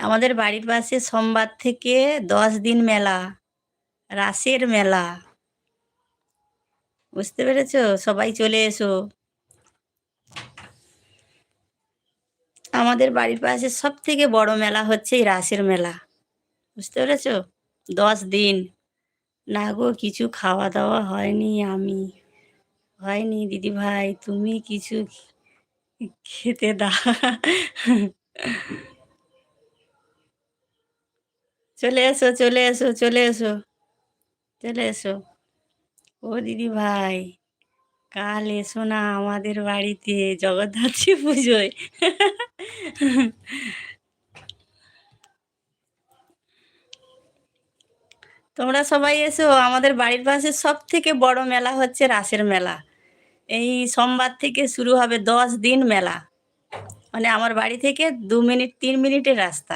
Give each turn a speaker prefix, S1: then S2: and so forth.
S1: আমাদের বাড়ির পাশে সোমবার থেকে ১০ দিন মেলা, রাসের মেলা। বুঝতে পেরেছো? সবাই চলে এসো। আমাদের বাড়ির পাশে সবথেকে বড় মেলা হচ্ছে এই রাসের মেলা। বুঝতে পেরেছো? ১০ দিন। না গো কিছু খাওয়া-দাওয়া হয়নি আমি। হয়নি দিদিভাই তুমি কিছু খেতে দাও। চলে এসো, চলে এসো, চলে এসো, চলে এসো। ও দিদিভাই কাল এসো না আমাদের বাড়িতে জগদ্ধাত্রী পুজোয়। তোমরা সবাই এসো আমাদের বাড়ির পাশে সবথেকে বড় মেলা হচ্ছে রাসের মেলা। এই সোমবার থেকে শুরু হবে ১০ দিন মেলা। মানে আমার বাড়ি থেকে ২ মিনিট ৩ মিনিটের রাস্তা।